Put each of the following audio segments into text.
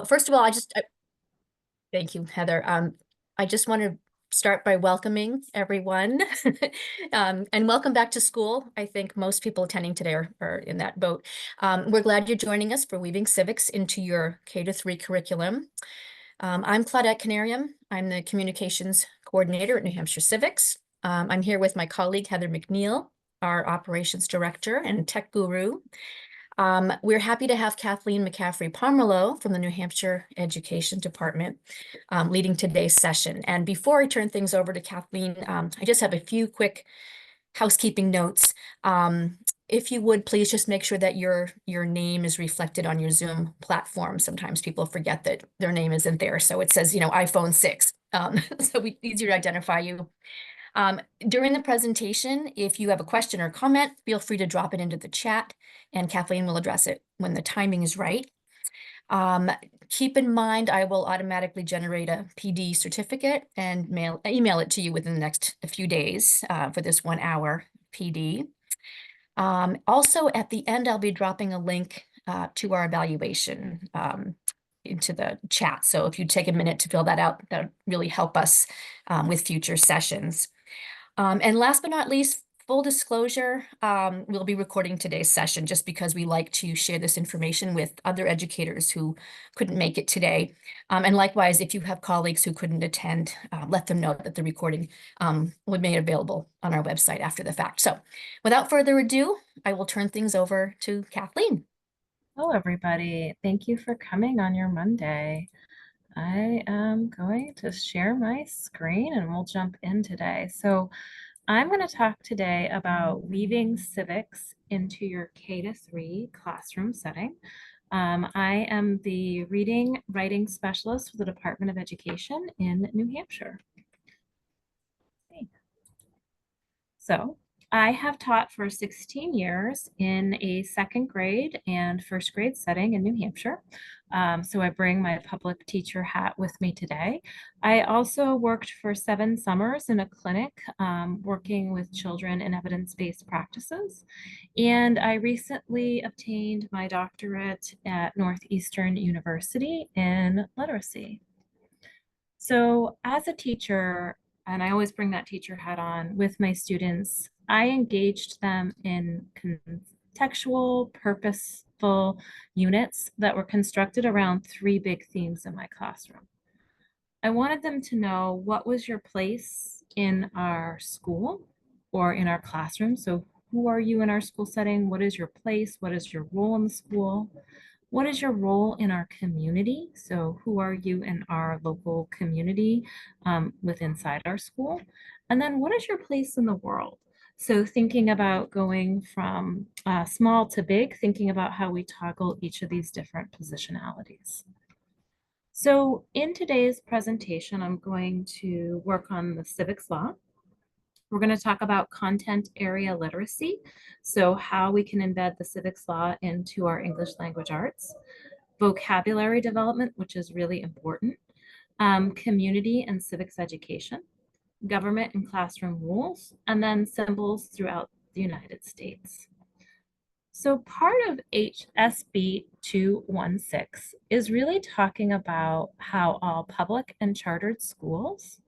First of all, thank you, Heather. I just want to start by welcoming everyone and welcome back to school. I think most people attending today are in that boat. We're glad you're joining us for weaving civics into your K-3 curriculum. I'm Claudette Canarium. I'm the communications coordinator at New Hampshire Civics. I'm here with my colleague, Heather McNeil, our operations director and tech guru. We're happy to have Kathleen McCaffrey Pomerleau from the New Hampshire Education Department leading today's session. And before I turn things over to Kathleen, I just have a few quick housekeeping notes. If you would, please just make sure that your name is reflected on your Zoom platform. Sometimes people forget that their name isn't there. So it says, iPhone 6. So it's easier to identify you. During the presentation, if you have a question or comment, feel free to drop it into the chat and Kathleen will address it when the timing is right. Keep in mind, I will automatically generate a PD certificate and email it to you within the next few days for this 1 hour PD. Also, at the end, I'll be dropping a link to our evaluation into the chat. So if you take a minute to fill that out, that would really help us with future sessions. And last but not least, full disclosure, we'll be recording today's session just because we like to share this information with other educators who couldn't make it today. And likewise, if you have colleagues who couldn't attend, let them know that the recording will be made available on our website after the fact. So without further ado, I will turn things over to Kathleen. Hello, everybody. Thank you for coming on your Monday. I am going to share my screen and we'll jump in today. So I'm going to talk today about weaving civics into your K-3 classroom setting. I am the reading writing specialist for the Department of Education in New Hampshire. So I have taught for 16 years in a second grade and first grade setting in New Hampshire. So I bring my public teacher hat with me today. I also worked for 7 summers in a clinic working with children in evidence-based practices. And I recently obtained my doctorate at Northeastern University in literacy. So as a teacher, and I always bring that teacher hat on with my students, I engaged them in contextual, purposeful units that were constructed around 3 big themes in my classroom. I wanted them to know what was your place in our school or in our classroom. So who are you in our school setting? What is your place? What is your role in the school? What is your role in our community? So who are you in our local community inside our school? And then what is your place in the world? So thinking about going from small to big, thinking about how we toggle each of these different positionalities. So in today's presentation, I'm going to work on the civics law. We're going to talk about content area literacy, so how we can embed the civics law into our English language arts, vocabulary development, which is really important, community and civics education, government and classroom rules, and then symbols throughout the United States. So part of HSB 216 is really talking about how all public and chartered schools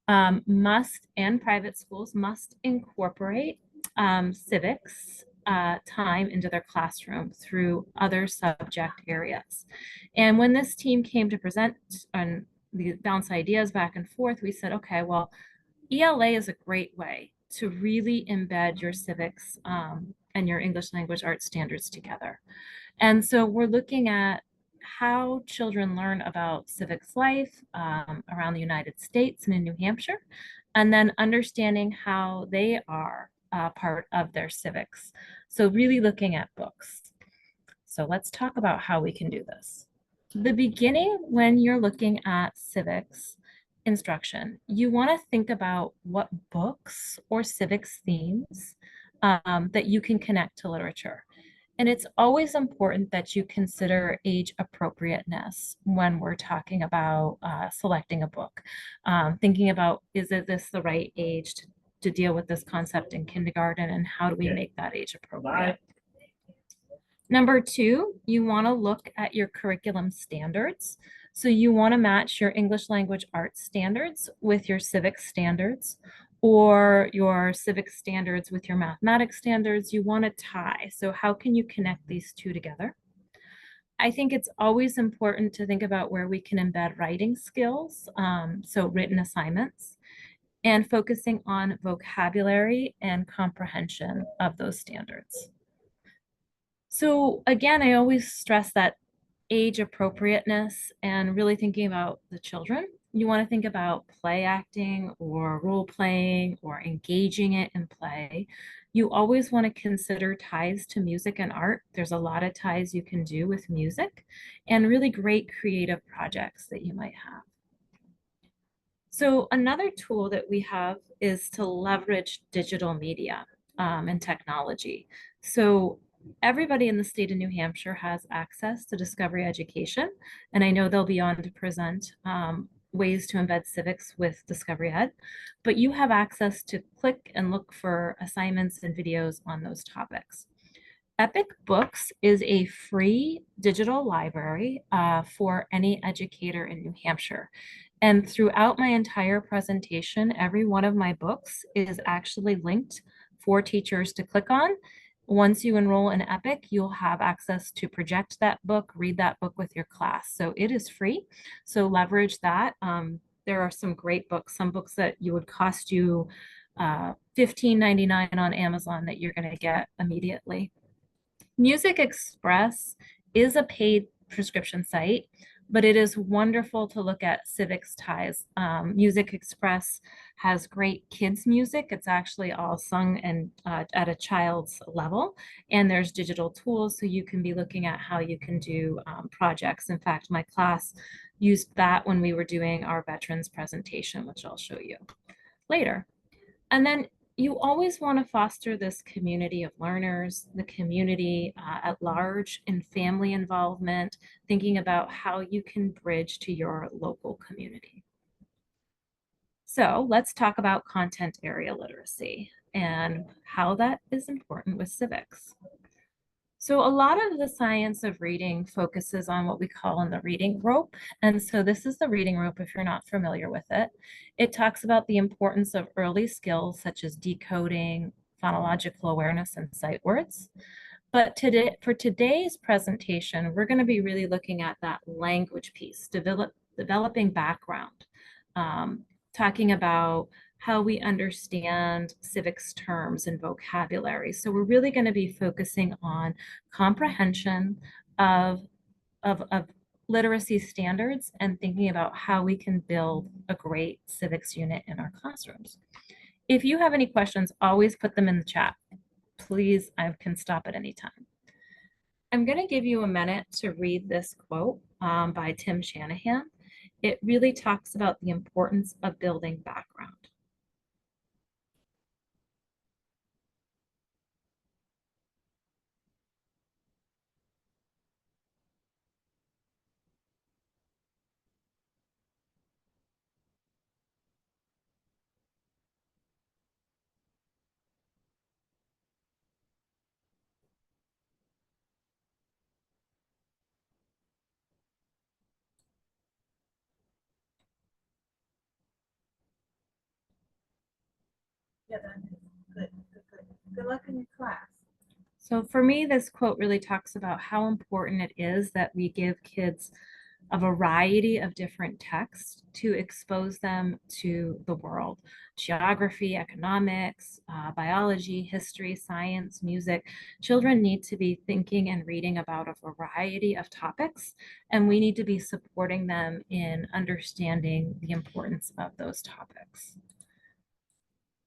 and private schools must incorporate civics time into their classroom through other subject areas. And when this team came to present and bounce ideas back and forth, we said, okay, well, ELA is a great way to really embed your civics and your English language arts standards together. And so we're looking at how children learn about civics life around the United States and in New Hampshire, and then understanding how they are part of their civics. So really looking at books. So let's talk about how we can do this. The beginning, when you're looking at civics instruction, you want to think about what books or civics themes that you can connect to literature. And it's always important that you consider age appropriateness when we're talking about selecting a book. Thinking about, is this the right age to deal with this concept in kindergarten, and how do we make that age appropriate? Number two, you want to look at your curriculum standards. So you want to match your English language arts standards with your civics standards, or your civics standards with your mathematics standards. You want to tie. So how can you connect these two together? I think it's always important to think about where we can embed writing skills, so written assignments, and focusing on vocabulary and comprehension of those standards. So again, I always stress that age appropriateness and really thinking about the children. You want to think about play acting or role playing or engaging it in play. You always want to consider ties to music and art. There's a lot of ties you can do with music and really great creative projects that you might have. So another tool that we have is to leverage digital media and technology. So everybody in the state of New Hampshire has access to Discovery Education, and I know they'll be on to present ways to embed civics with Discovery Ed, but you have access to click and look for assignments and videos on those topics. Epic Books is a free digital library for any educator in New Hampshire. And throughout my entire presentation, every one of my books is actually linked for teachers to click on. Once you enroll in Epic, you'll have access to project that book, read that book with your class. So it is free. So leverage that. There are some great books, some books that you would cost you $15.99 on Amazon that you're going to get immediately. Music Express is a paid prescription site, but it is wonderful to look at civics ties. Music Express has great kids music. It's actually all sung and at a child's level, and there's digital tools, so you can be looking at how you can do projects. In fact, my class used that when we were doing our veterans presentation, which I'll show you later. And then you always want to foster this community of learners, the community at large, and family involvement, thinking about how you can bridge to your local community. So let's talk about content area literacy and how that is important with civics. So a lot of the science of reading focuses on what we call in the reading rope. And so this is the reading rope if you're not familiar with it. It talks about the importance of early skills such as decoding, phonological awareness, and sight words. But today, for today's presentation, we're going to be really looking at that language piece, developing background, talking about how we understand civics terms and vocabulary. So we're really going to be focusing on comprehension of literacy standards and thinking about how we can build a great civics unit in our classrooms. If you have any questions, always put them in the chat. Please, I can stop at any time. I'm going to give you a minute to read this quote by Tim Shanahan. It really talks about the importance of building background. Yeah, that is good. Good luck in your class. So for me, this quote really talks about how important it is that we give kids a variety of different texts to expose them to the world. Geography, economics, biology, history, science, music. Children need to be thinking and reading about a variety of topics, and we need to be supporting them in understanding the importance of those topics.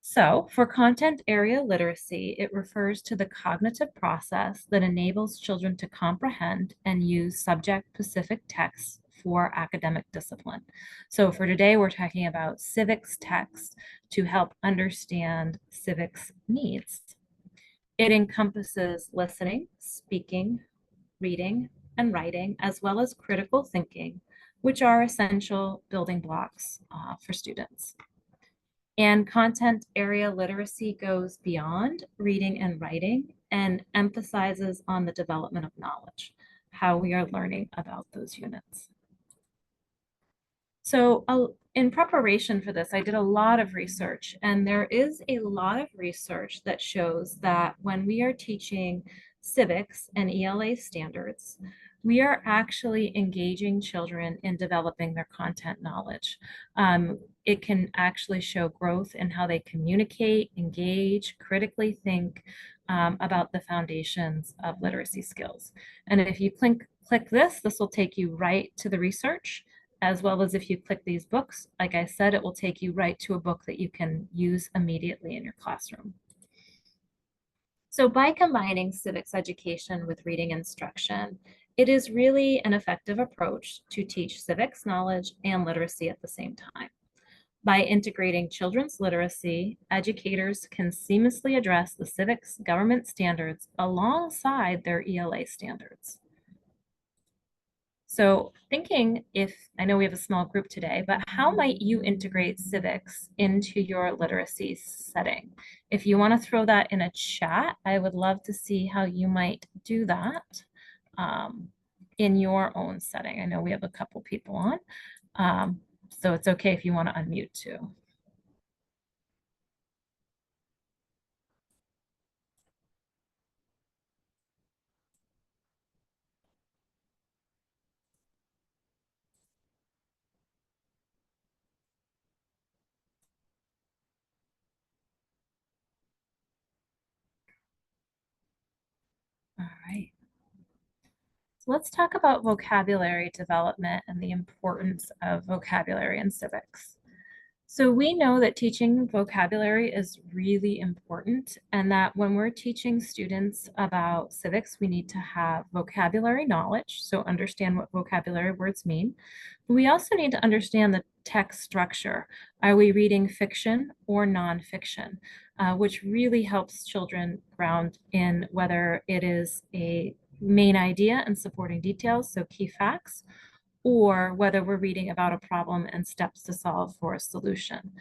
So for content area literacy, it refers to the cognitive process that enables children to comprehend and use subject-specific texts for academic discipline. So for today, we're talking about civics text to help understand civics needs. It encompasses listening, speaking, reading, and writing, as well as critical thinking, which are essential building blocks for students. And content area literacy goes beyond reading and writing and emphasizes on the development of knowledge, how we are learning about those units. So in preparation for this, I did a lot of research, and there is a lot of research that shows that when we are teaching civics and ELA standards, we are actually engaging children in developing their content knowledge. It can actually show growth in how they communicate, engage, critically think about the foundations of literacy skills. And if you click this will take you right to the research, as well as if you click these books, like I said, it will take you right to a book that you can use immediately in your classroom. So by combining civics education with reading instruction, it is really an effective approach to teach civics knowledge and literacy at the same time. By integrating children's literacy, educators can seamlessly address the civics government standards alongside their ELA standards. So thinking, if I know we have a small group today, but how might you integrate civics into your literacy setting? If you want to throw that in a chat, I would love to see how you might do that in your own setting. I know we have a couple people on, so it's okay if you want to unmute too. All right. So let's talk about vocabulary development and the importance of vocabulary in civics. So we know that teaching vocabulary is really important, and that when we're teaching students about civics, we need to have vocabulary knowledge, so understand what vocabulary words mean. But we also need to understand the text structure. Are we reading fiction or nonfiction? Which really helps children ground in whether it is a main idea and supporting details, so key facts, or whether we're reading about a problem and steps to solve for a solution.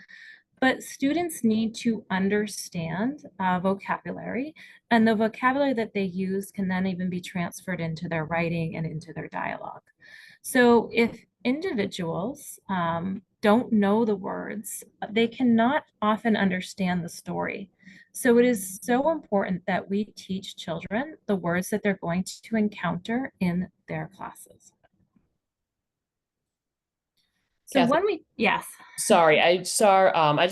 But students need to understand vocabulary, and the vocabulary that they use can then even be transferred into their writing and into their dialogue. So if individuals don't know the words, they cannot often understand the story. So it is so important that we teach children the words that they're going to encounter in their classes. So Kathleen, when we, yes. sorry, I saw, I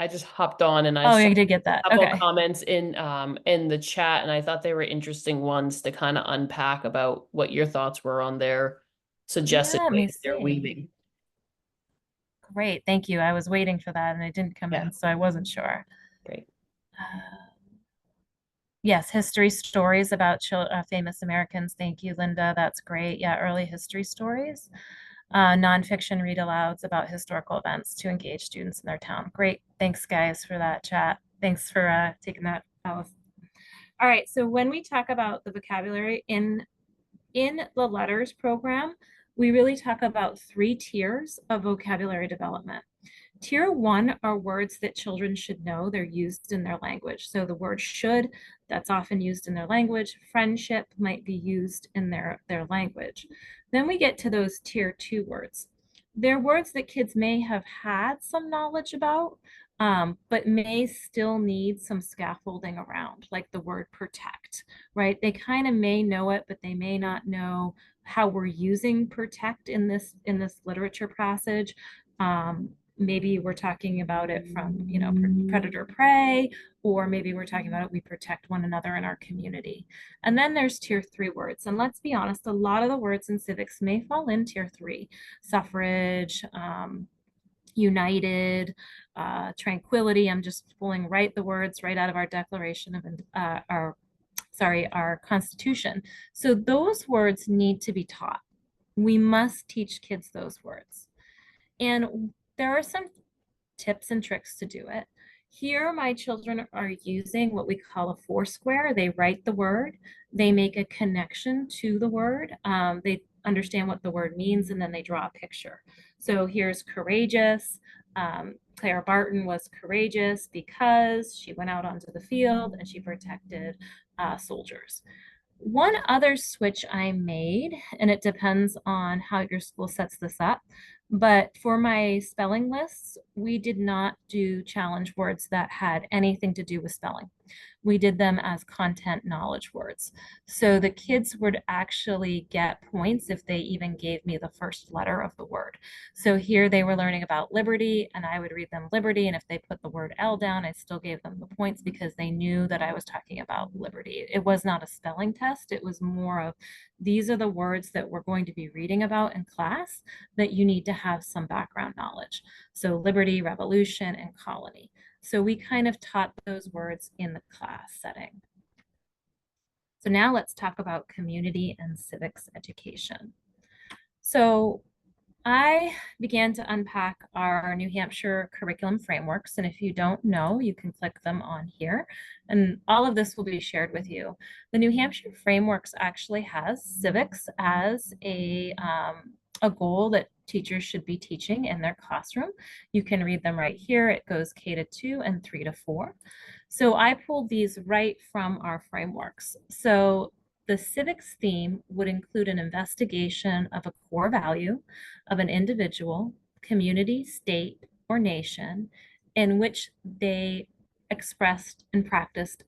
just hopped on and I Oh, saw you did get that. a couple Okay. comments in the chat, and I thought they were interesting ones to kind of unpack about what your thoughts were on their suggested Let way me that they're see. weaving. Great. Thank you. I was waiting for that and it didn't come Yeah. in, so I wasn't sure. Great. Yes, history stories about famous Americans. Thank you, Linda. That's great. Yeah, early history stories. Nonfiction read-alouds about historical events to engage students in their town. Great. Thanks, guys, for that chat. Thanks for taking that, Alice. All right, so when we talk about the vocabulary in the letters program, we really talk about 3 tiers of vocabulary development. Tier 1 are words that children should know. They're used in their language. So the word should, that's often used in their language. Friendship might be used in their language. Then we get to those tier 2 words. They're words that kids may have had some knowledge about, but may still need some scaffolding around, like the word protect, right? They kind of may know it, but they may not know how we're using protect in this literature passage. Maybe we're talking about it from, you know, predator prey, or maybe we're talking about it, we protect one another in our community. And then there's tier 3 words. And let's be honest, a lot of the words in civics may fall in tier 3. Suffrage, united, tranquility. I'm just pulling the words right out of our Declaration of our Constitution. So those words need to be taught. We must teach kids those words. And there are some tips and tricks to do it. Here, my children are using what we call a 4-square. They write the word, they make a connection to the word, they understand what the word means, and then they draw a picture. So here's courageous, Clara Barton was courageous because she went out onto the field and she protected soldiers. One other switch I made, and it depends on how your school sets this up, but for my spelling lists, we did not do challenge words that had anything to do with spelling. We did them as content knowledge words. So the kids would actually get points if they even gave me the first letter of the word. So here they were learning about liberty, and I would read them liberty. And if they put the word L down, I still gave them the points because they knew that I was talking about liberty. It was not a spelling test. It was more of, these are the words that we're going to be reading about in class that you need to have some background knowledge. So liberty, revolution, and colony. So we kind of taught those words in the class setting. So now let's talk about community and civics education. So I began to unpack our New Hampshire curriculum frameworks. And if you don't know, you can click them on here. And all of this will be shared with you. The New Hampshire frameworks actually has civics as a goal that teachers should be teaching in their classroom. You can read them right here. It goes K to 2 and 3 to 4. So I pulled these right from our frameworks. So the civics theme would include an investigation of a core value of an individual, community, state, or nation in which they expressed and practiced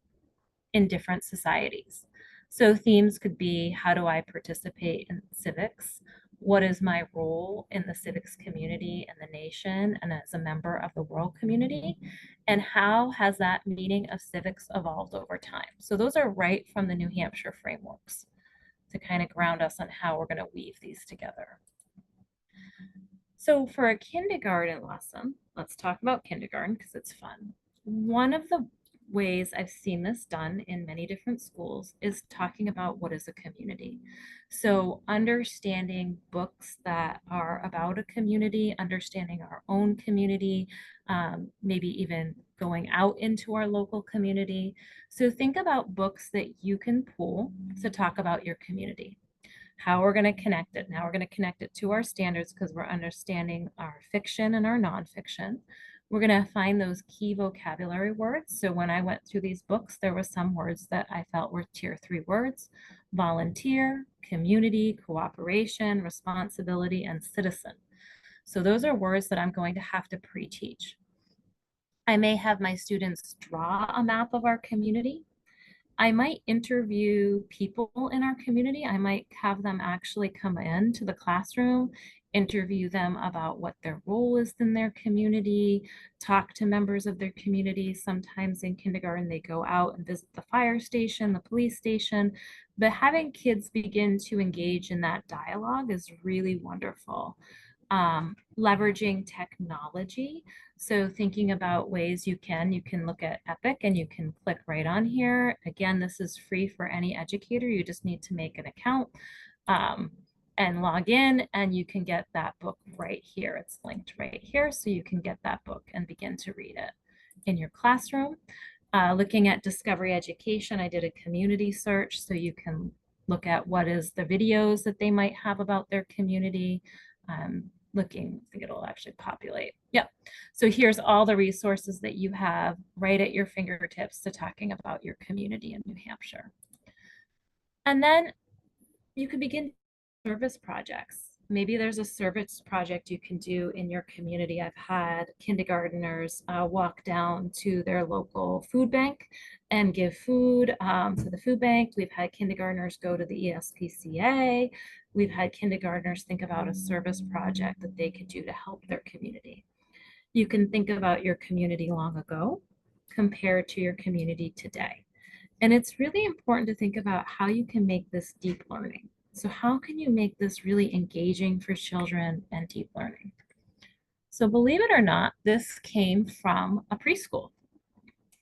in different societies. So themes could be, how do I participate in civics? What is my role in the civics community and the nation and as a member of the world community? And how has that meaning of civics evolved over time? So those are right from the New Hampshire frameworks to kind of ground us on how we're going to weave these together. So for a kindergarten lesson, let's talk about kindergarten because it's fun. One of the ways I've seen this done in many different schools is talking about what is a community. So understanding books that are about a community, understanding our own community, maybe even going out into our local community. So think about books that you can pull to talk about your community. How we're going to connect it. Now we're going to connect it to our standards because we're understanding our fiction and our nonfiction. We're going to find those key vocabulary words. So when I went through these books, there were some words that I felt were tier 3 words: volunteer, community, cooperation, responsibility, and citizen. So those are words that I'm going to have to pre-teach. I may have my students draw a map of our community. I might interview people in our community. I might have them actually come into the classroom, interview them about what their role is in their community, talk to members of their community. Sometimes in kindergarten, they go out and visit the fire station, the police station, but having kids begin to engage in that dialogue is really wonderful. Leveraging technology. So thinking about ways you can look at Epic and you can click right on here. Again, this is free for any educator. You just need to make an account and log in, and you can get that book right here. It's linked right here, so you can get that book and begin to read it in your classroom. Looking at Discovery Education, I did a community search, so you can look at what is the videos that they might have about their community. Looking, I think it'll actually populate. Yep. So here's all the resources that you have right at your fingertips to talking about your community in New Hampshire. And then you can begin service projects. Maybe there's a service project you can do in your community. I've had kindergarteners walk down to their local food bank and give food to the food bank. We've had kindergarteners go to the ESPCA. We've had kindergarteners think about a service project that they could do to help their community. You can think about your community long ago compared to your community today. And it's really important to think about how you can make this deep learning. So how can you make this really engaging for children and deep learning? So believe it or not, this came from a preschool.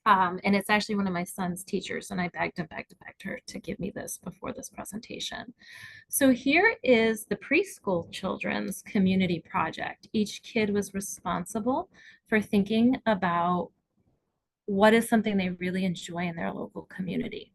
And it's actually one of my son's teachers, and I begged her to give me this before this presentation. So here is the preschool children's community project. Each kid was responsible for thinking about what is something they really enjoy in their local community.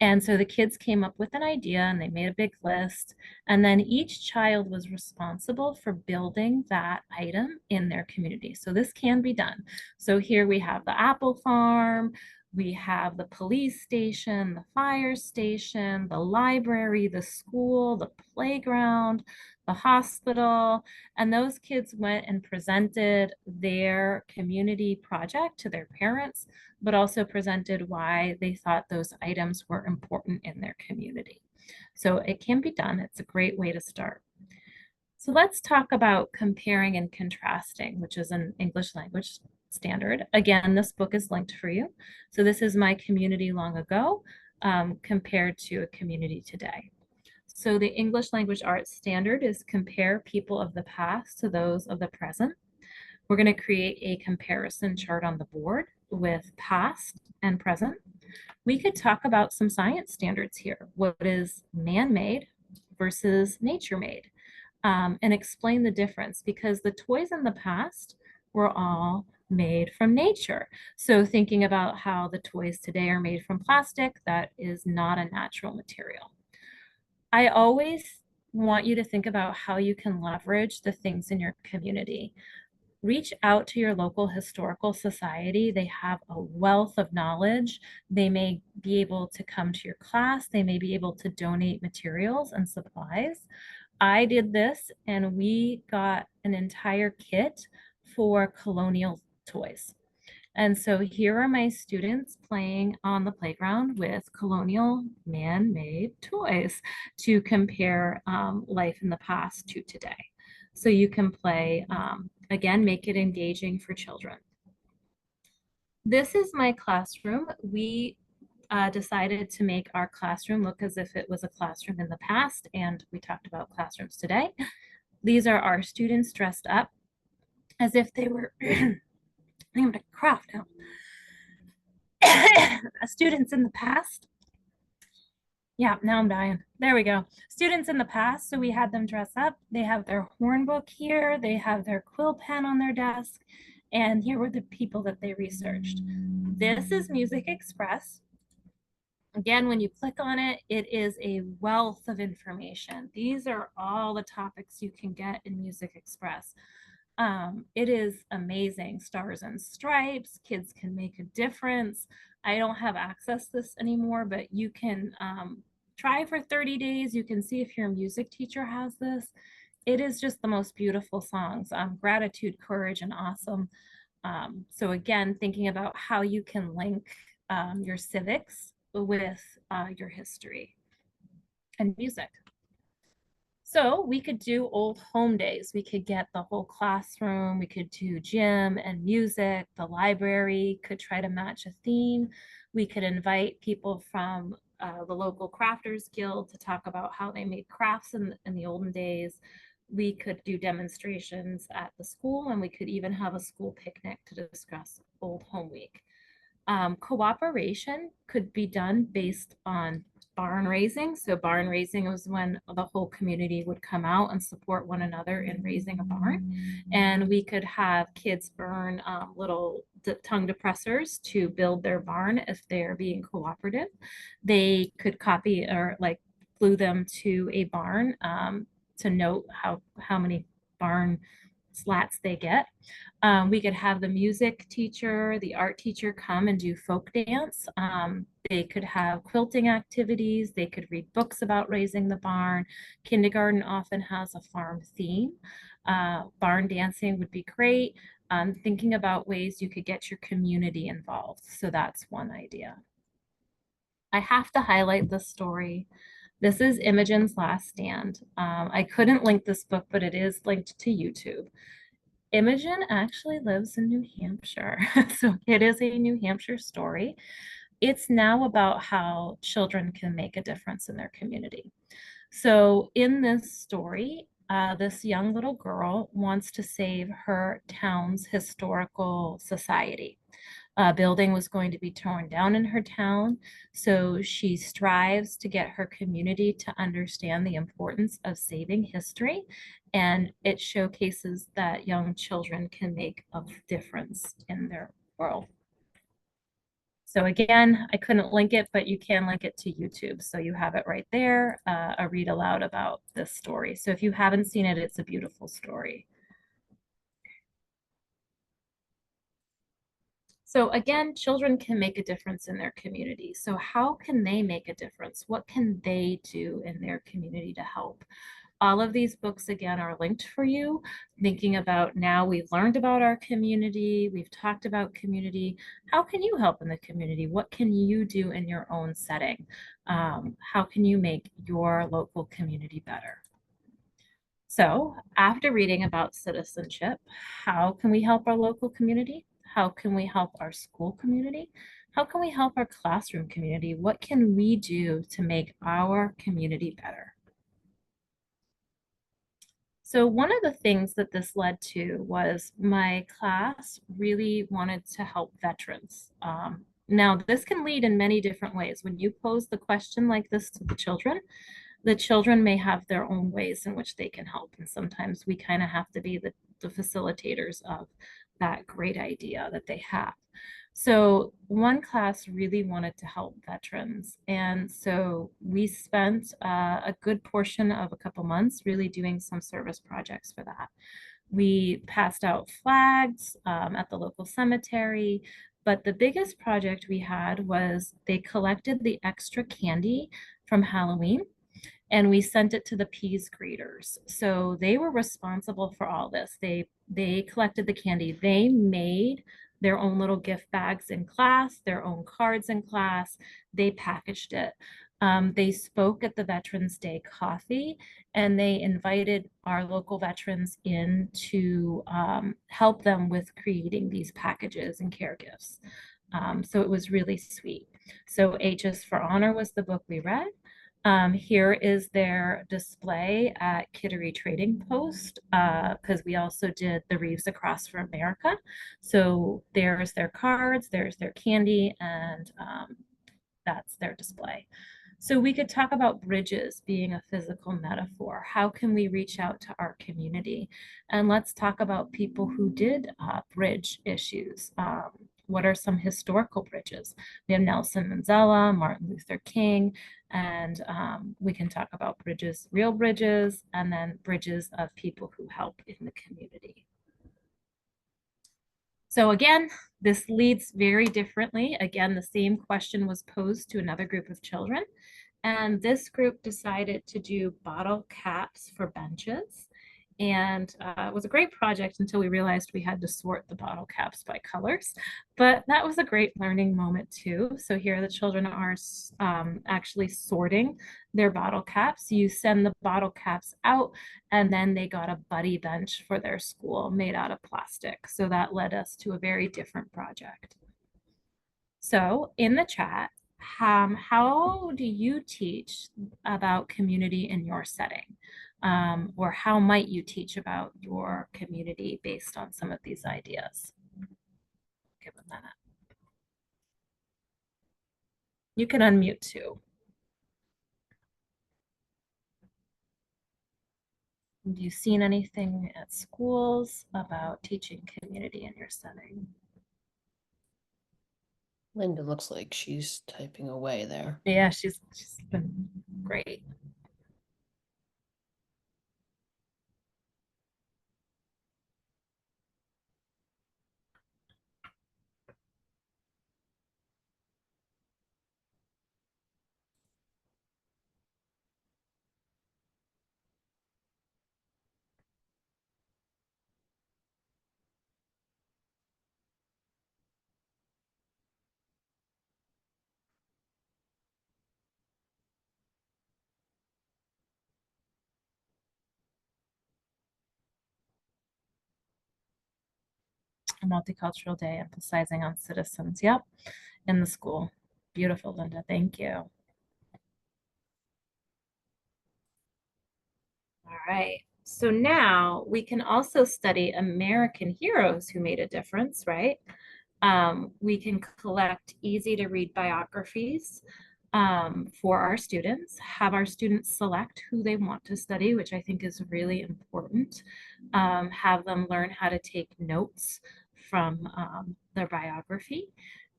And so the kids came up with an idea and they made a big list. And then each child was responsible for building that item in their community. So this can be done. So here we have the apple farm, we have the police station, the fire station, the library, the school, the playground, the hospital. And those kids went and presented their community project to their parents, but also presented why they thought those items were important in their community. So it can be done. It's a great way to start. So let's talk about comparing and contrasting, which is an English language standard. Again, this book is linked for you. So this is my community long ago compared to a community today. So the English language arts standard is compare people of the past to those of the present. We're going to create a comparison chart on the board with past and present. We could talk about some science standards here. What is man-made versus nature-made? And explain the difference, because the toys in the past were all made from nature. So thinking about how the toys today are made from plastic, that is not a natural material. I always want you to think about how you can leverage the things in your community. Reach out to your local historical society. They have a wealth of knowledge. They may be able to come to your class. They may be able to donate materials and supplies. I did this and we got an entire kit for colonial toys. And so here are my students playing on the playground with colonial man-made toys to compare life in the past to today. So you can play, again, make it engaging for children. This is my classroom. We decided to make our classroom look as if it was a classroom in the past, and we talked about classrooms today. These are our students dressed up as if they were, I'm gonna craft now. Students in the past. Yeah, now I'm dying. There we go. Students in the past, so we had them dress up. They have their horn book here. They have their quill pen on their desk. And here were the people that they researched. This is Music Express. Again, when you click on it, it is a wealth of information. These are all the topics you can get in Music Express. It is amazing. Stars and Stripes, Kids Can Make a Difference. I don't have access to this anymore, but you can try for 30 days. You can see if your music teacher has this. It is just the most beautiful songs. Gratitude, Courage, and Awesome. So again, thinking about how you can link your civics with your history and music. So we could do old home days. We could get the whole classroom. We could do gym and music. The library could try to match a theme. We could invite people from the local crafters guild to talk about how they made crafts in the olden days. We could do demonstrations at the school, and we could even have a school picnic to discuss Old Home Week. Cooperation could be done based on barn raising. So barn raising was when the whole community would come out and support one another in raising a barn. And we could have kids burn little tongue depressors to build their barn if they're being cooperative. They could copy or like glue them to a barn to note how many barn slats they get. We could have the music teacher, the art teacher come and do folk dance. They could have quilting activities. They could read books about raising the barn. Kindergarten often has a farm theme. Barn dancing would be great. Thinking about ways you could get your community involved. So that's one idea. I have to highlight this story. This is Imogen's Last Stand. I couldn't link this book, but it is linked to YouTube. Imogen actually lives in New Hampshire, so it is a New Hampshire story. It's now about how children can make a difference in their community. So in this story, this young little girl wants to save her town's historical society. A building was going to be torn down in her town, so she strives to get her community to understand the importance of saving history, and it showcases that young children can make a difference in their world. So again, I couldn't link it, but you can link it to YouTube. So you have it right there, a read aloud about this story. So if you haven't seen it, it's a beautiful story. So again, children can make a difference in their community. So how can they make a difference? What can they do in their community to help? All of these books, again, are linked for you, thinking about now we've learned about our community, we've talked about community. How can you help in the community? What can you do in your own setting? How can you make your local community better? So after reading about citizenship, how can we help our local community? How can we help our school community? How can we help our classroom community? What can we do to make our community better? So one of the things that this led to was my class really wanted to help veterans. Now, this can lead in many different ways. When you pose the question like this to the children may have their own ways in which they can help. And sometimes we kind of have to be the facilitators of that great idea that they have. So one class really wanted to help veterans. And so we spent a good portion of a couple months really doing some service projects for that. We passed out flags at the local cemetery, but the biggest project we had was they collected the extra candy from Halloween and we sent it to the peas graders. So they were responsible for all this. They collected the candy. They made their own little gift bags in class, their own cards in class. They packaged it. They spoke at the Veterans Day coffee, and they invited our local veterans in to help them with creating these packages and care gifts. So it was really sweet. So H's for Honor was the book we read. Here is their display at Kittery Trading Post, because we also did the Reeves Across for America. So there's their cards, there's their candy, and that's their display. So we could talk about bridges being a physical metaphor. How can we reach out to our community? And let's talk about people who did bridge issues. What are some historical bridges? We have Nelson Mandela, Martin Luther King, and we can talk about bridges, real bridges, and then bridges of people who help in the community. So again, this leads very differently. Again, the same question was posed to another group of children. And this group decided to do bottle caps for benches. And it was a great project until we realized we had to sort the bottle caps by colors. But that was a great learning moment too. So here the children are actually sorting their bottle caps. You send the bottle caps out, and then they got a buddy bench for their school made out of plastic. So that led us to a very different project. So in the chat, how do you teach about community in your setting? Or how might you teach about your community based on some of these ideas? Give a minute. You can unmute too. Have you seen anything at schools about teaching community in your setting? Linda looks like she's typing away there. Yeah, she's been great. A multicultural day emphasizing on citizens. Yep, in the school. Beautiful, Linda. Thank you. All right. So now we can also study American heroes who made a difference, right? We can collect easy to read biographies for our students, have our students select who they want to study, which I think is really important. Have them learn how to take notes from their biography.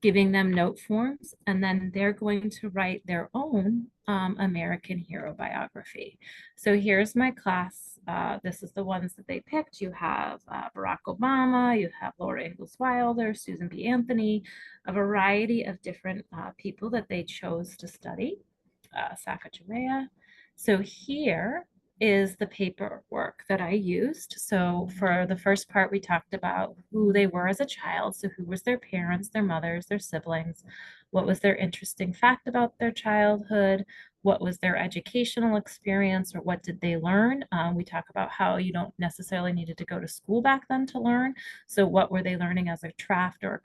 giving them note forms, and then they're going to write their own American hero biography. So here's my class. This is the ones that they picked. You have Barack Obama, you have Laura Ingalls Wilder, Susan B. Anthony, a variety of different people that they chose to study, Sacagawea. So here is the paperwork that I used. So for the first part, we talked about who they were as a child. So who was their parents, their mothers, their siblings, what was their interesting fact about their childhood, what was their educational experience, or what did they learn? We talk about how you don't necessarily needed to go to school back then to learn. So what were they learning as a craft or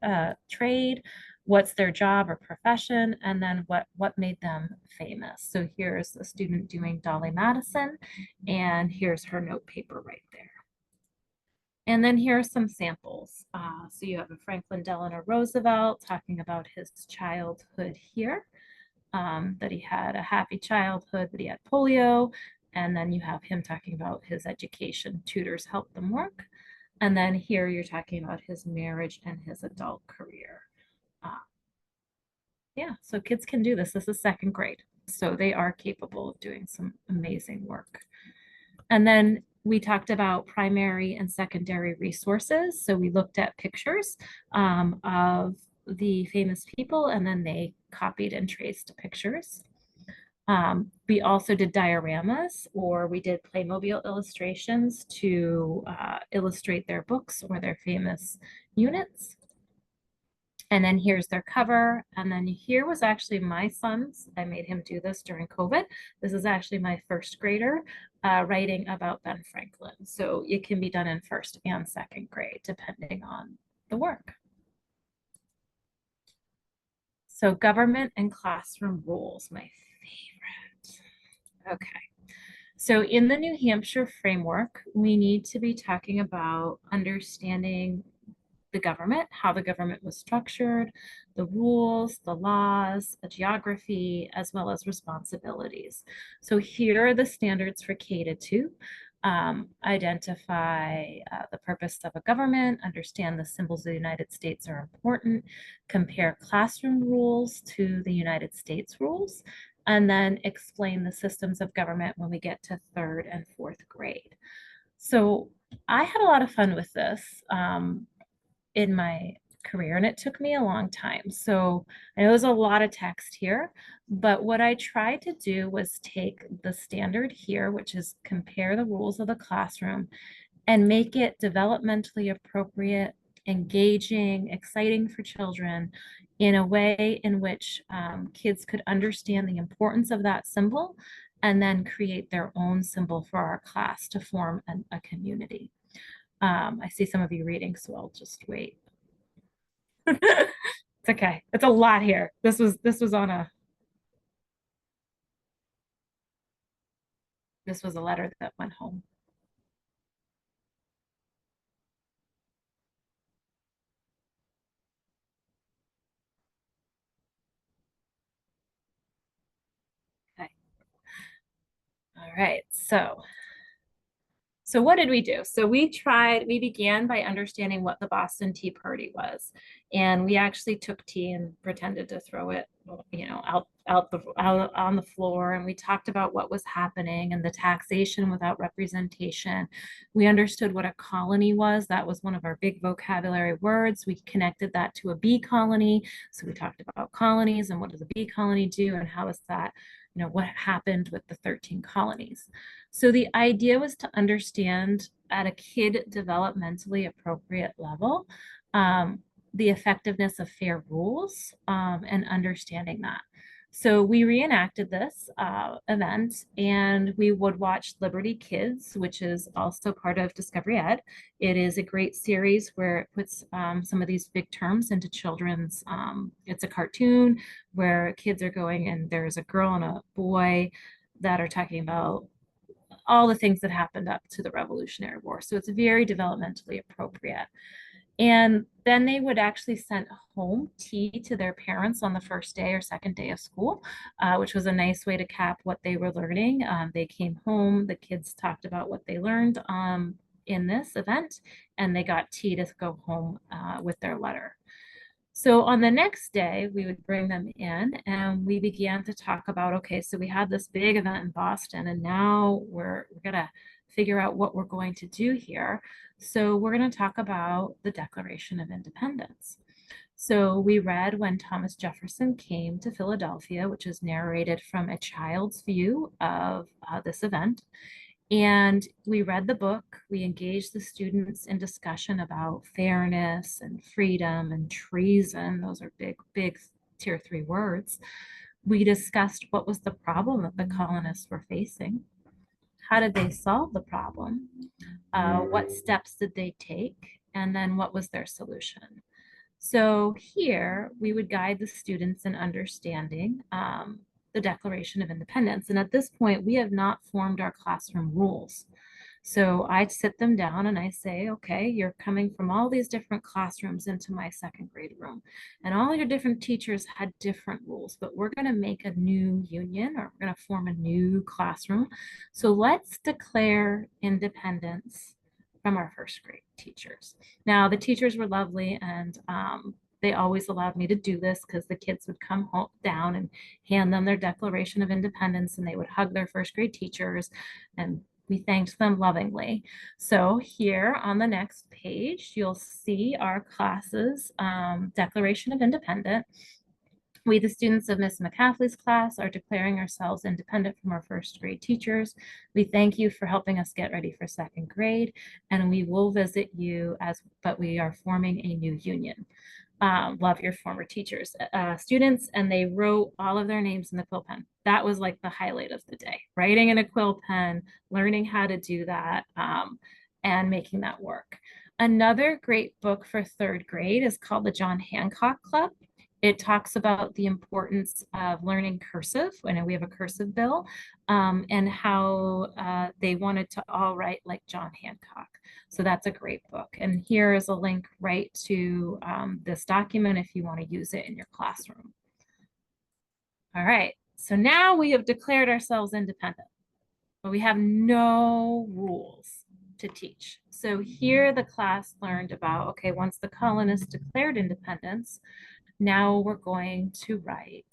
a trade? What's their job or profession, and then what made them famous. So here's a student doing Dolly Madison, and here's her note paper right there. And then here are some samples. So you have a Franklin Delano Roosevelt talking about his childhood here, that he had a happy childhood, but he had polio. And then you have him talking about his education, tutors helped them work. And then here you're talking about his marriage and his adult career. Yeah, so kids can do this. This is second grade. So they are capable of doing some amazing work. And then we talked about primary and secondary resources. So we looked at pictures of the famous people, and then they copied and traced pictures. We also did dioramas, or we did Playmobil illustrations to illustrate their books or their famous units. And then here's their cover. And then here was actually my son's. I made him do this during COVID. This is actually my first grader writing about Ben Franklin. So it can be done in first and second grade, depending on the work. So government and classroom rules, my favorite. Okay. So in the New Hampshire framework, we need to be talking about understanding the government, how the government was structured, the rules, the laws, the geography, as well as responsibilities. So here are the standards for K to 2. Identify the purpose of a government, understand the symbols of the United States are important, compare classroom rules to the United States rules, and then explain the systems of government when we get to third and fourth grade. So I had a lot of fun with this in my career, and it took me a long time. So I know there's a lot of text here, but what I tried to do was take the standard here, which is compare the rules of the classroom, and make it developmentally appropriate, engaging, exciting for children in a way in which kids could understand the importance of that symbol and then create their own symbol for our class to form a community. I see some of you reading, so I'll just wait. It's okay. It's a lot here. This was a letter that went home. Okay. All right. So what did we do? So we began by understanding what the Boston Tea Party was. And we actually took tea and pretended to throw it, out on the floor. And we talked about what was happening and the taxation without representation. We understood what a colony was. That was one of our big vocabulary words. We connected that to a bee colony. So we talked about colonies and what does a bee colony do and how is that, what happened with the 13 colonies. So the idea was to understand at a kid developmentally appropriate level, the effectiveness of fair rules and understanding that. So we reenacted this event, and we would watch Liberty Kids, which is also part of Discovery Ed. It is a great series where it puts some of these big terms into children's, it's a cartoon where kids are going and there's a girl and a boy that are talking about all the things that happened up to the Revolutionary War. So it's very developmentally appropriate. And then they would actually send home tea to their parents on the first day or second day of school, which was a nice way to cap what they were learning. They came home, the kids talked about what they learned in this event, and they got tea to go home with their letter. So on the next day, we would bring them in and we began to talk about, okay, so we had this big event in Boston and now we're gonna figure out what we're going to do here. So we're gonna talk about the Declaration of Independence. So we read when Thomas Jefferson came to Philadelphia, which is narrated from a child's view of this event. And we read the book, we engaged the students in discussion about fairness and freedom and treason. Those are big, big tier 3 words. We discussed what was the problem that the colonists were facing. How did they solve the problem? What steps did they take? And then what was their solution? So here we would guide the students in understanding the Declaration of Independence. And at this point, we have not formed our classroom rules. So I sit them down and I say, okay, you're coming from all these different classrooms into my second grade room. And all your different teachers had different rules, but we're going to make a new union or we're going to form a new classroom. So let's declare independence from our first grade teachers. Now, the teachers were lovely and they always allowed me to do this because the kids would come down and hand them their Declaration of Independence and they would hug their first grade teachers and we thanked them lovingly. So here on the next page, you'll see our class's Declaration of Independence. We, the students of Miss McCaffrey's class, are declaring ourselves independent from our first grade teachers. We thank you for helping us get ready for second grade, and we will visit you but we are forming a new union. Love your former teachers, students, and they wrote all of their names in the quill pen. That was like the highlight of the day, writing in a quill pen, learning how to do that, and making that work. Another great book for third grade is called the John Hancock Club. It talks about the importance of learning cursive. I know we have a cursive bill, and how they wanted to all write like John Hancock. So that's a great book. And here is a link right to this document if you want to use it in your classroom. All right, so now we have declared ourselves independent, but we have no rules to teach. So here the class learned about, okay, once the colonists declared independence, now we're going to write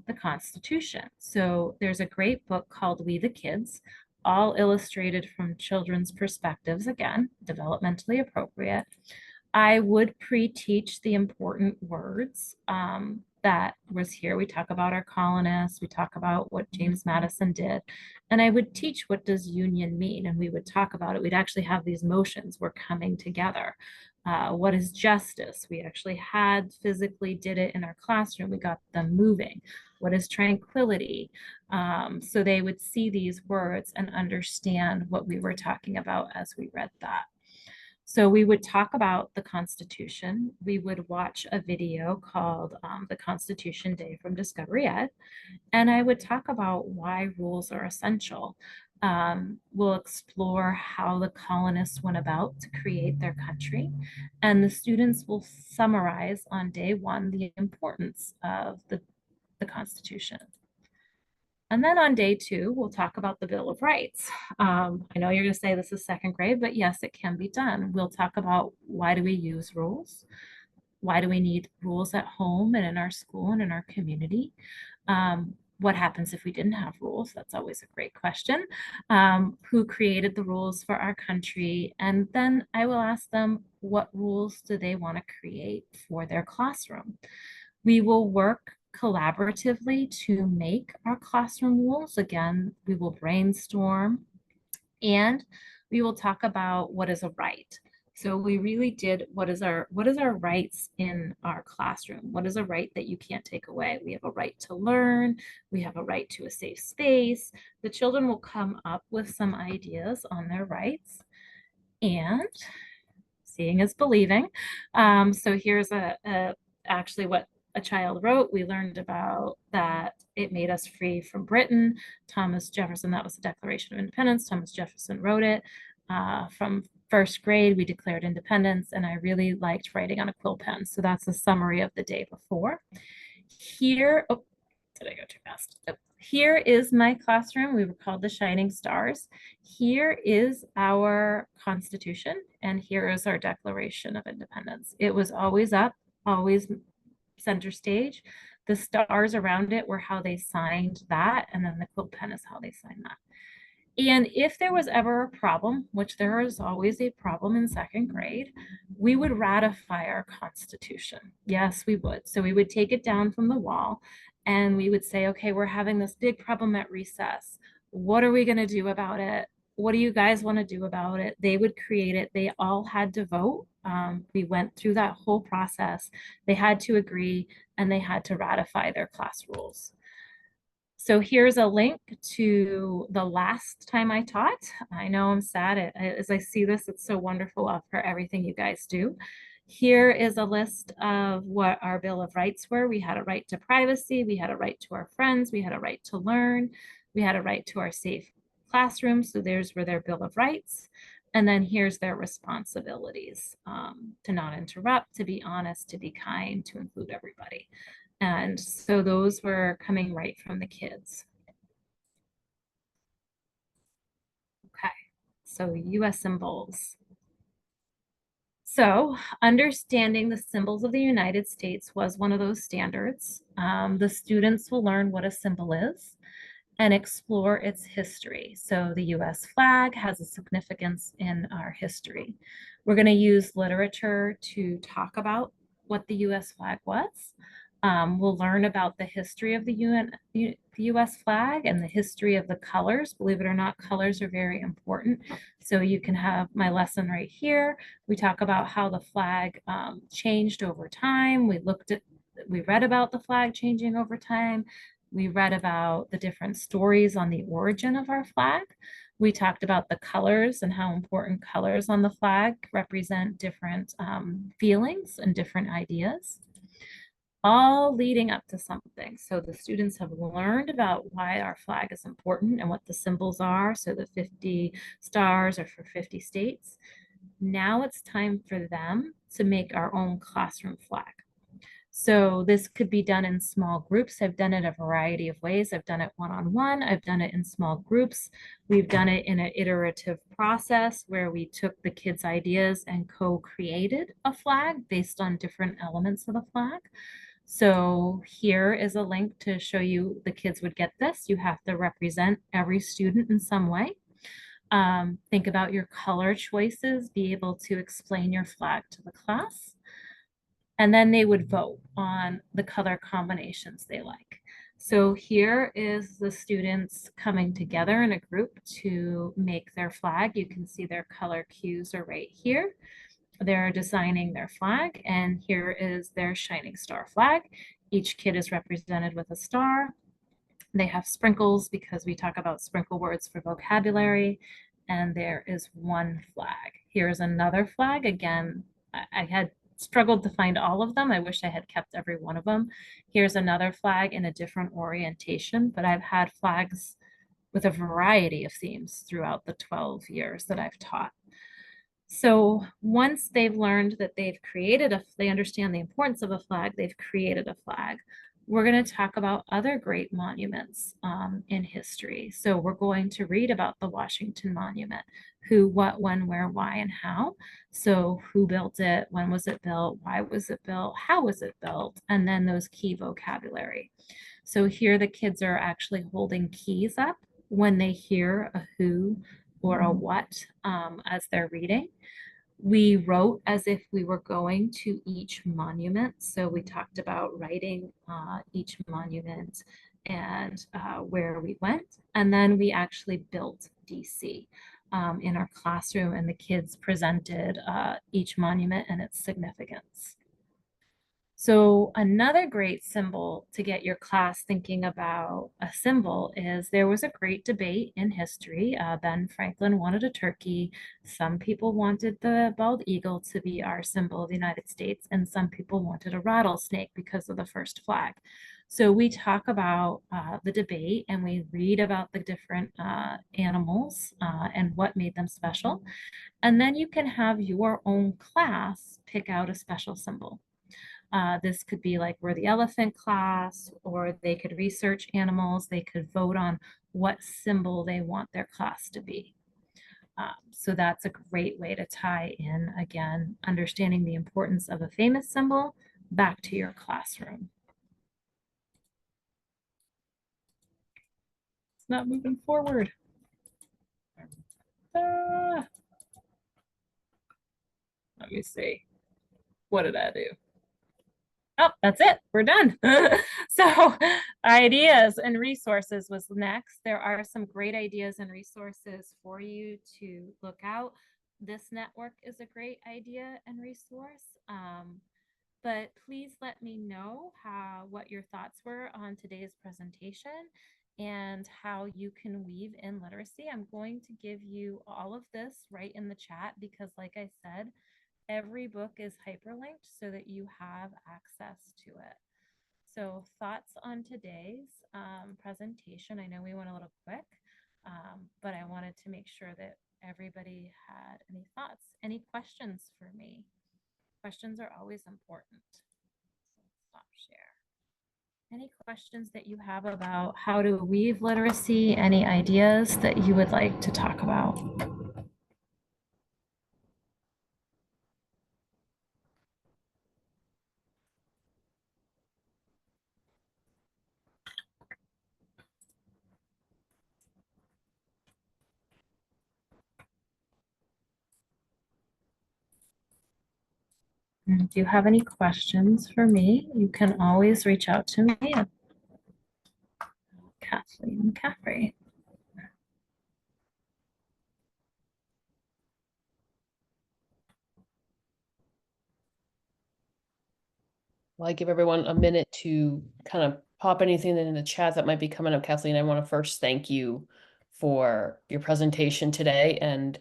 the Constitution. So there's a great book called We the Kids, all illustrated from children's perspectives, again, developmentally appropriate. I would pre-teach the important words that was here. We talk about our colonists, we talk about what James Madison did, and I would teach what does union mean, and we would talk about it. We'd actually have these motions, we're coming together. What is justice? We actually physically did it in our classroom. We got them moving. What is tranquility? So they would see these words and understand what we were talking about as we read that. So we would talk about the Constitution. We would watch a video called The Constitution Day from Discovery Ed. And I would talk about why rules are essential. We'll explore how the colonists went about to create their country. And the students will summarize on day one the importance of the Constitution. And then on day two, we'll talk about the Bill of Rights. I know you're going to say this is second grade, but yes, it can be done. We'll talk about why do we use rules? Why do we need rules at home and in our school and in our community? What happens if we didn't have rules? That's always a great question. Who created the rules for our country? And then I will ask them, what rules do they want to create for their classroom? We will work collaboratively to make our classroom rules. Again, we will brainstorm and we will talk about what is a right. So we really did what is our rights in our classroom? What is a right that you can't take away? We have a right to learn. We have a right to a safe space. The children will come up with some ideas on their rights, and seeing is believing. So here's actually what a child wrote. We learned about that it made us free from Britain. Thomas Jefferson, that was the Declaration of Independence. Thomas Jefferson wrote it. From first grade, we declared independence, and I really liked writing on a quill pen. So that's a summary of the day before. Here, oh, did I go too fast? Oh, here is my classroom. We were called the Shining Stars. Here is our Constitution, and here is our Declaration of Independence. It was always up, always center stage. The stars around it were how they signed that, and then the quill pen is how they signed that. And if there was ever a problem, which there is always a problem in second grade, we would ratify our Constitution. Yes, we would. So we would take it down from the wall and we would say, okay, we're having this big problem at recess. What are we going to do about it? What do you guys want to do about it? They would create it. They all had to vote. We went through that whole process. They had to agree and they had to ratify their class rules. So here's a link to the last time I taught. I know I'm sad as I see this, it's so wonderful for everything you guys do. Here is a list of what our Bill of Rights were. We had a right to privacy, we had a right to our friends, we had a right to learn, we had a right to our safe classroom. So there's where their Bill of Rights. And then here's their responsibilities, to not interrupt, to be honest, to be kind, to include everybody. And so those were coming right from the kids. Okay, so US symbols. So understanding the symbols of the United States was one of those standards. The students will learn what a symbol is and explore its history. So the US flag has a significance in our history. We're going to use literature to talk about what the US flag was. We'll learn about the history of the US flag and the history of the colors. Believe it or not, colors are very important. So you can have my lesson right here. We talk about how the flag changed over time. We read about the flag changing over time. We read about the different stories on the origin of our flag. We talked about the colors and how important colors on the flag represent different feelings and different ideas, all leading up to something. So the students have learned about why our flag is important and what the symbols are. So the 50 stars are for 50 states. Now it's time for them to make our own classroom flag. So this could be done in small groups. I've done it a variety of ways. I've done it one-on-one. I've done it in small groups. We've done it in an iterative process where we took the kids' ideas and co-created a flag based on different elements of the flag. So here is a link to show you the kids would get this. You have to represent every student in some way. Think about your color choices, be able to explain your flag to the class. And then they would vote on the color combinations they like. So here is the students coming together in a group to make their flag. You can see their color cues are right here. They're designing their flag, and here is their shining star flag. Each kid is represented with a star. They have sprinkles because we talk about sprinkle words for vocabulary, and there is one flag. Here's another flag. Again, I had struggled to find all of them. I wish I had kept every one of them. Here's another flag in a different orientation, but I've had flags with a variety of themes throughout the 12 years that I've taught. So once they've learned that they understand the importance of a flag, they've created a flag. We're going to talk about other great monuments in history. So we're going to read about the Washington Monument, who, what, when, where, why, and how. So who built it, when was it built, why was it built, how was it built, and then those key vocabulary. So here the kids are actually holding keys up when they hear a who or a what as they're reading. We wrote as if we were going to each monument. So we talked about writing each monument and where we went. And then we actually built DC in our classroom, and the kids presented each monument and its significance. So another great symbol to get your class thinking about a symbol is there was a great debate in history. Ben Franklin wanted a turkey. Some people wanted the bald eagle to be our symbol of the United States, and some people wanted a rattlesnake because of the first flag. So we talk about the debate, and we read about the different animals and what made them special. And then you can have your own class pick out a special symbol. This could be like we're the elephant class, or they could research animals. They could vote on what symbol they want their class to be. So that's a great way to tie in, again, understanding the importance of a famous symbol, back to your classroom. It's not moving forward. Let me see. What did I do? Oh, that's it. We're done. So ideas and resources was next. There are some great ideas and resources for you to look out. This network is a great idea and resource. But please let me know what your thoughts were on today's presentation and how you can weave in literacy. I'm going to give you all of this right in the chat because, like I said, every book is hyperlinked so that you have access to it. So thoughts on today's presentation. I know we went a little quick, but I wanted to make sure that everybody had any thoughts. Any questions for me? Questions are always important. Stop share. Any questions that you have about how to weave literacy? Any ideas that you would like to talk about? If you have any questions for me, you can always reach out to me at Kathleen McCaffrey. Well, I give everyone a minute to kind of pop anything in the chat that might be coming up. Kathleen, I want to first thank you for your presentation today. And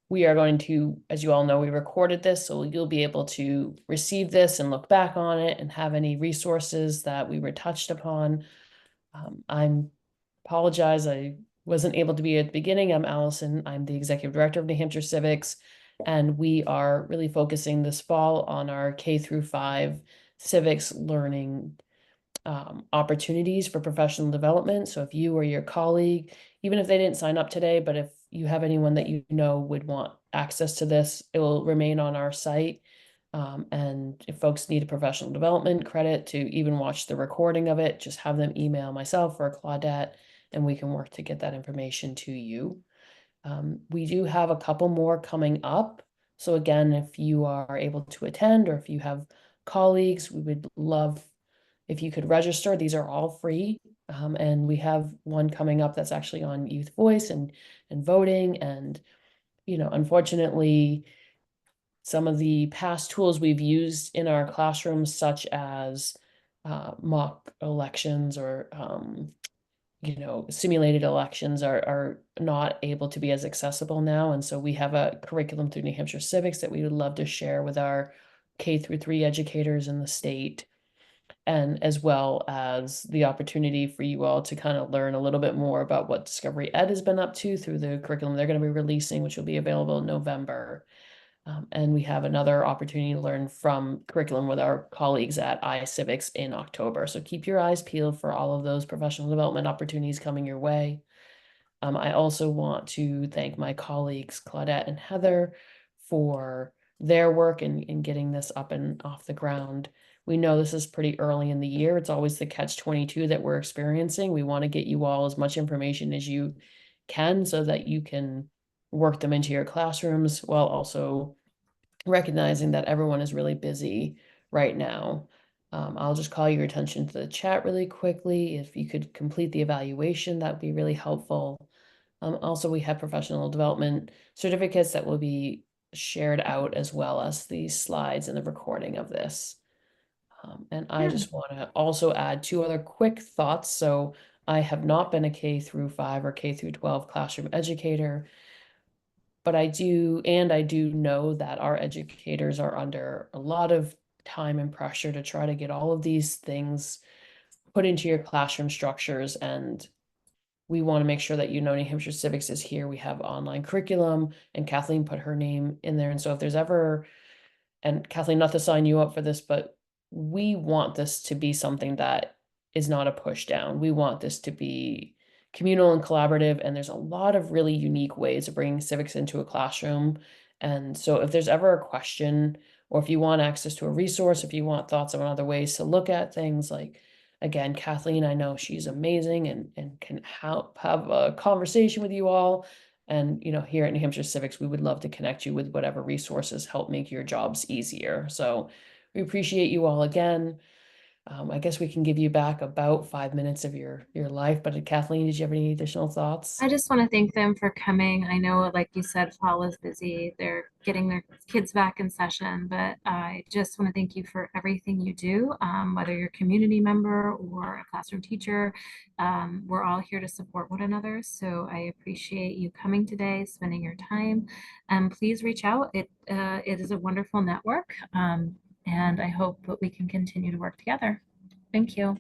we are going to, as you all know, we recorded this, so you'll be able to receive this and look back on it and have any resources that we were touched upon. I apologize, I wasn't able to be at the beginning. I'm Allison. I'm the Executive Director of New Hampshire Civics, and we are really focusing this fall on our K-5 civics learning opportunities for professional development. So if you or your colleague, even if they didn't sign up today, but if you have anyone that you know would want access to this, it will remain on our site. And if folks need a professional development credit to even watch the recording of it, just have them email myself or Claudette, and we can work to get that information to you. We do have a couple more coming up. So again, if you are able to attend or if you have colleagues, we would love if you could register. These are all free. And we have one coming up that's actually on youth voice and voting. And, you know, unfortunately, some of the past tools we've used in our classrooms, such as mock elections or you know, simulated elections are not able to be as accessible now. And so we have a curriculum through New Hampshire Civics that we would love to share with our K-3 educators in the state, and as well as the opportunity for you all to kind of learn a little bit more about what Discovery Ed has been up to through the curriculum they're going to be releasing, which will be available in November. And we have another opportunity to learn from curriculum with our colleagues at iCivics in October. So keep your eyes peeled for all of those professional development opportunities coming your way. I also want to thank my colleagues, Claudette and Heather, for their work in getting this up and off the ground. We know this is pretty early in the year. It's always the catch-22 that we're experiencing. We want to get you all as much information as you can so that you can work them into your classrooms while also recognizing that everyone is really busy right now. I'll just call your attention to the chat really quickly. If you could complete the evaluation, that would be really helpful. Also, we have professional development certificates that will be shared out, as well as the slides and the recording of this. And I just want to also add two other quick thoughts. So I have not been a K-5 or K-12 classroom educator, but I do know that our educators are under a lot of time and pressure to try to get all of these things put into your classroom structures. And we want to make sure that, you know, New Hampshire Civics is here. We have online curriculum, and Kathleen put her name in there. And so if there's ever, and Kathleen, not to sign you up for this, but we want this to be something that is not a push down. We want this to be communal and collaborative, and there's a lot of really unique ways of bringing civics into a classroom. And so if there's ever a question or if you want access to a resource, if you want thoughts on other ways to look at things, like, again, Kathleen, I know she's amazing and can help have a conversation with you all. And, you know, here at New Hampshire Civics, we would love to connect you with whatever resources help make your jobs easier. So we appreciate you all again. I guess we can give you back about 5 minutes of your life, but Kathleen, did you have any additional thoughts? I just want to thank them for coming. I know, like you said, fall is busy. They're getting their kids back in session, but I just want to thank you for everything you do, whether you're a community member or a classroom teacher. We're all here to support one another. So I appreciate you coming today, spending your time, and please reach out. It is a wonderful network, and I hope that we can continue to work together. Thank you.